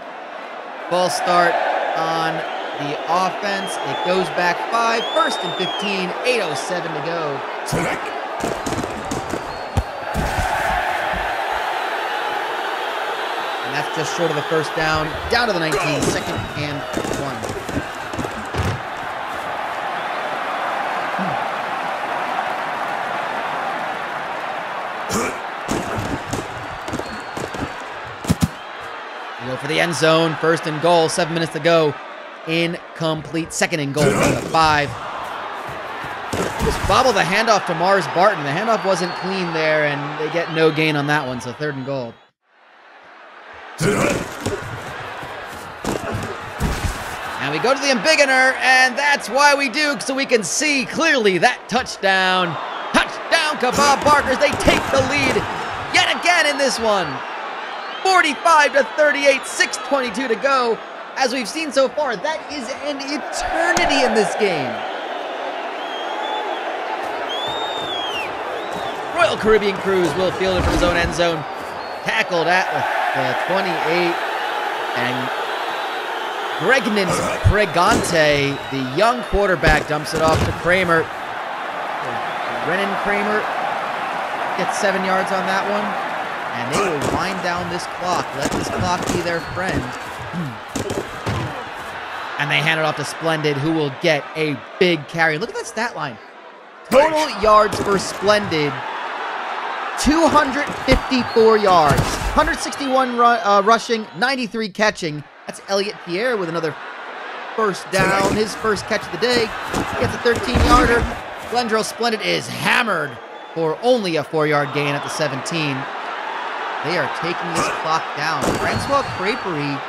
Ball start on the offense. It goes back 5, 1st and 15, 8:07 to go. And that's just short of the first down. Down to the 19, 2nd and 1. Go for the end zone. 1st and goal. 7 minutes to go. Incomplete. 2nd and goal from the 5. Just bobble the handoff to Mars Barton. The handoff wasn't clean there, and they get no gain on that one, so 3rd and goal. And we go to the embiggener, and that's why we do, so we can see clearly that touchdown. Touchdown, Kebab Barkers. They take the lead yet again in this one. 45-38, 6:22 to go. As we've seen so far, that is an eternity in this game. Royal Caribbean Cruise will field it from his own end zone. Tackled at the 28. And Gregnan Pregante, the young quarterback, dumps it off to Kramer. Brennan Kramer gets 7 yards on that one. And they will wind down this clock. Let this clock be their friend. And they hand it off to Splendid, who will get a big carry. Look at that stat line. Total yards for Splendid, 254 yards. 161 rushing, 93 catching. That's Elliot Pierre with another first down. His first catch of the day. Gets a 13-yarder. Glendrell Splendid is hammered for only a 4-yard gain at the 17. They are taking this clock down. Francois Creperie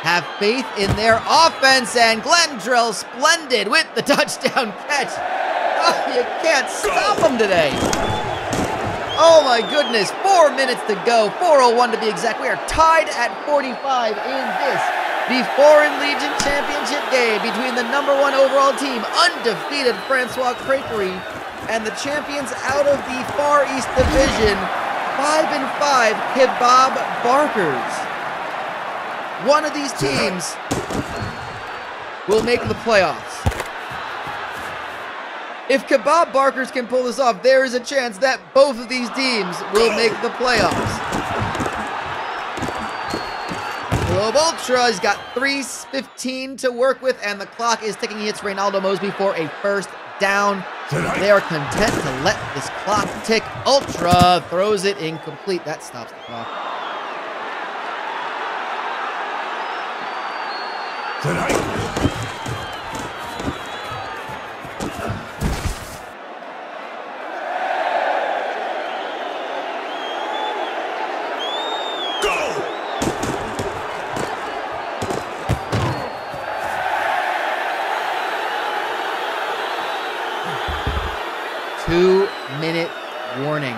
have faith in their offense, and Glendrell Splendid with the touchdown catch. Oh, you can't stop them today. Oh my goodness, 4 minutes to go, 4:01 to be exact. We are tied at 45 in this, the Foreign Legion Championship game between the #1 overall team, undefeated Francois Creperie, and the champions out of the Far East Division, 5-5 Kebab Barkers. One of these teams will make the playoffs. If Kebab Barkers can pull this off, there is a chance that both of these teams will make the playoffs. Michelob Ultra has got 3:15 to work with, and the clock is ticking. He hits Reynaldo Mosby for a first down. They are content to let this clock tick. Ultra throws it incomplete. That stops the clock. Go! 2-minute warning.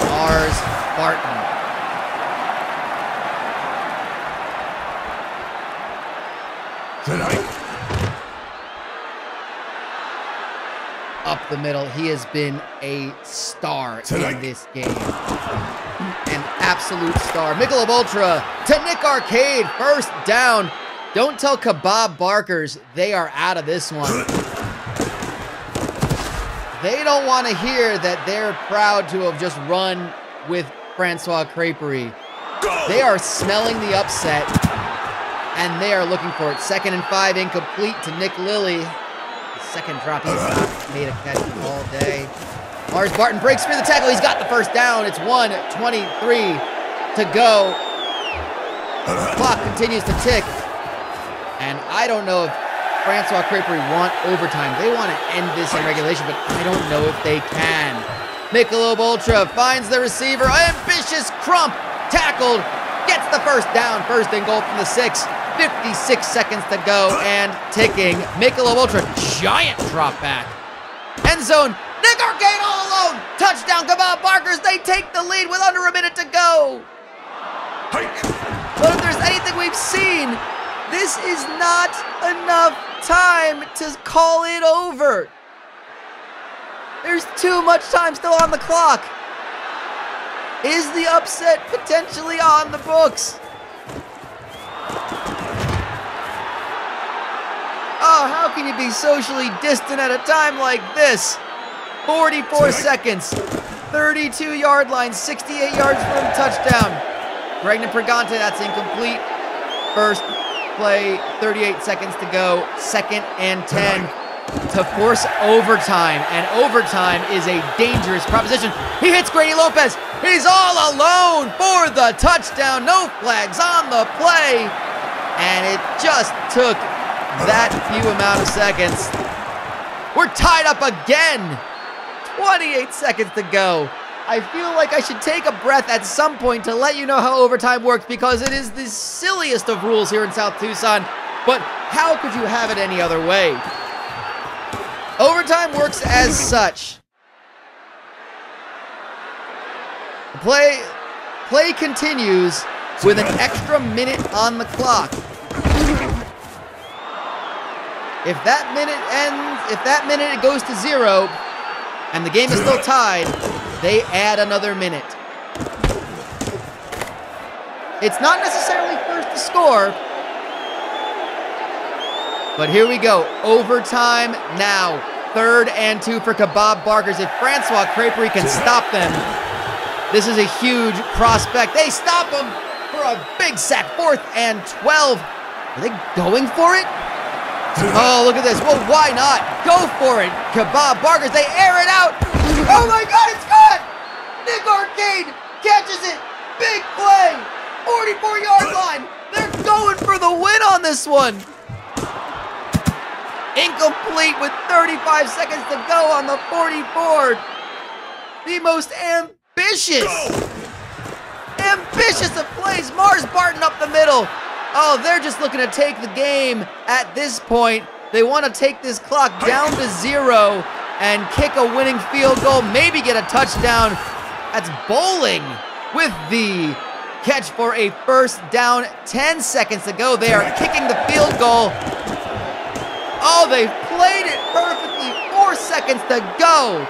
Mars Barton. Up the middle. He has been a star in this game. An absolute star. Michelob Ultra to Nick Arcade. First down. Don't tell Kebab Barkers they are out of this one. They don't want to hear that they're proud to have just run with Francois Creperie. They are smelling the upset, and they are looking for it. 2nd and 5, incomplete to Nick Lilly. Second drop, he's not made a catch all day. Mars Barton breaks through the tackle. He's got the first down. It's 1:23 to go. The clock continues to tick. And I don't know if Francois Creperie want overtime. They want to end this in regulation, but I don't know if they can. Michelob Ultra finds the receiver. Ambitious Crump tackled. Gets the first down. First and goal from the 6. 56 seconds to go and ticking. Michelob Ultra, giant drop back. End zone. Nick Arcade all alone. Touchdown, Kebab Barkers. They take the lead with under a minute to go. But if there's anything we've seen, this is not enough time to call it over. There's too much time still on the clock. Is the upset potentially on the books? Oh, how can you be socially distant at a time like this? 44 seconds, 32-yard line, 68 yards from touchdown. Bregnan Pregante, that's incomplete. First play, 38 seconds to go. 2nd and 10 to force overtime. And overtime is a dangerous proposition. He hits Grady Lopez. He's all alone for the touchdown. No flags on the play. And it just took that few amount of seconds. We're tied up again. 28 seconds to go. I feel like I should take a breath at some point to let you know how overtime works, because it is the silliest of rules here in South Tucson, but how could you have it any other way? Overtime works as such. Play continues with an extra minute on the clock. If that minute it goes to 0 and the game is still tied, they add another minute. It's not necessarily first to score, but here we go. Overtime now. 3rd and 2 for Kebab Barkers. If Francois Creperie can stop them, this is a huge prospect. They stop him for a big sack. 4th and 12. Are they going for it? Oh, look at this. Well, why not? Go for it. Kebab Barkers, they air it out. Oh my God, it's caught! Nick Arcade catches it. Big play. 44-yard line. They're going for the win on this one. Incomplete with 35 seconds to go on the 44. The most ambitious of plays. Mars Barton up the middle. Oh, they're just looking to take the game at this point. They want to take this clock down to 0 and kick a winning field goal, maybe get a touchdown. That's Bowling with the catch for a first down. 10 seconds to go. They are kicking the field goal. Oh, they've played it perfectly. 4 seconds to go.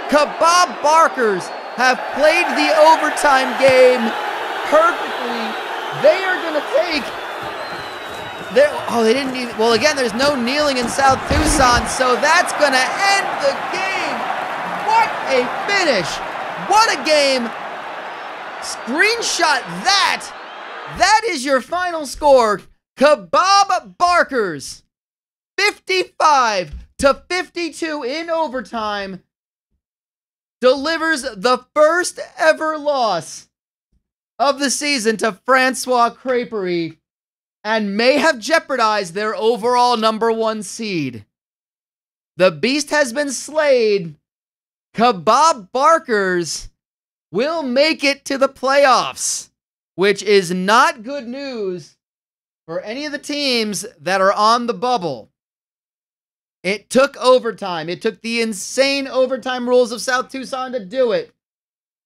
Kebab Barkers have played the overtime game perfectly. They are going to take... they didn't even... Well, again, there's no kneeling in South Tucson, so that's going to end the game. What a finish. What a game. Screenshot that. That is your final score. Kebab Barkers, 55-52 in overtime, delivers the first ever loss of the season to Francois Creperie and may have jeopardized their overall #1 seed. The beast has been slayed. Kebab Barkers will make it to the playoffs, which is not good news for any of the teams that are on the bubble. It took overtime. It took the insane overtime rules of South Tucson to do it.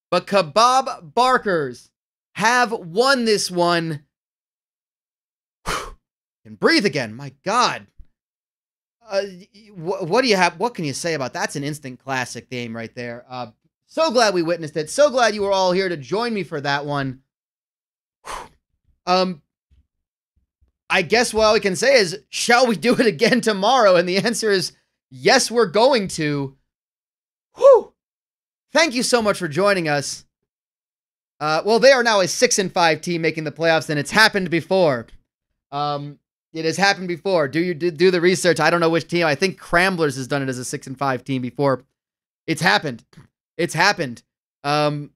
But Kebab Barkers have won this one. And breathe again. My God. What do you have? What can you say about that? That's an instant classic game right there. So glad we witnessed it. So glad you were all here to join me for that one. I guess what all we can say is, shall we do it again tomorrow? And the answer is, yes, we're going to. Whew. Thank you so much for joining us. Well, they are now a 6-5 team making the playoffs, and it's happened before. It has happened before. Do the research. I don't know which team. I think Cramblers has done it as a 6-5 team before. It's happened. It's happened. 6-5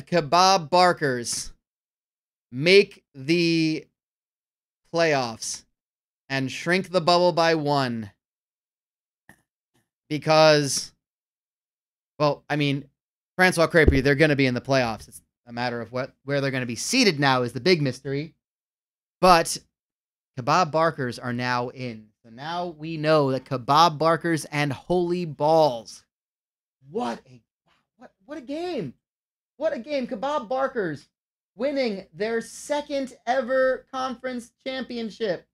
Kebab Barkers make the playoffs and shrink the bubble by 1. Because, well, I mean, Francois Creperie, they're going to be in the playoffs. It's a matter of where they're going to be seated now is the big mystery. But Kebab Barkers are now in. So now we know that Kebab Barkers and Holy Balls. What a game. What a game. Kebab Barkers winning their second ever conference championship.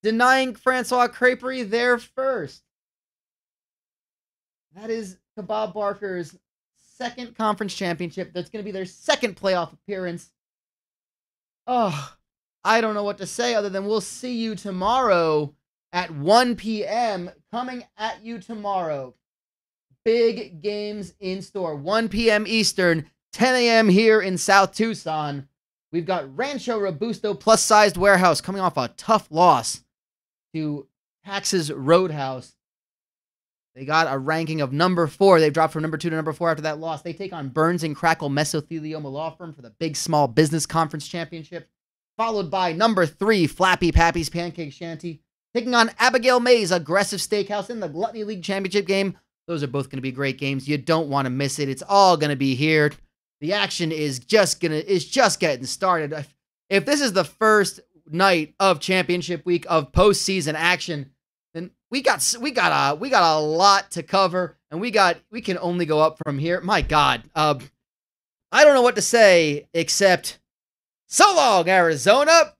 Denying Francois Creperie their first. That is Kebab Barkers' second conference championship. That's going to be their second playoff appearance. Oh, I don't know what to say other than we'll see you tomorrow at 1 p.m. Coming at you tomorrow. Big games in store. 1 p.m. Eastern, 10 a.m. here in South Tucson. We've got Rancho Robusto plus-sized warehouse coming off a tough loss to Texas Roadhouse. They got a ranking of #4. They've dropped from #2 to #4 after that loss. They take on Burns and Crackle Mesothelioma Law Firm for the Big Small Business Conference Championship. Followed by #3, Flappy Pappy's Pancake Shanty, taking on Abigail May's Aggressive Steakhouse in the Gluttony League Championship game. Those are both going to be great games. You don't want to miss it. It's all going to be here. The action is just getting started. If this is the first night of championship week of postseason action, then we got a lot to cover, and we can only go up from here. My God, I don't know what to say except so long, Arizona.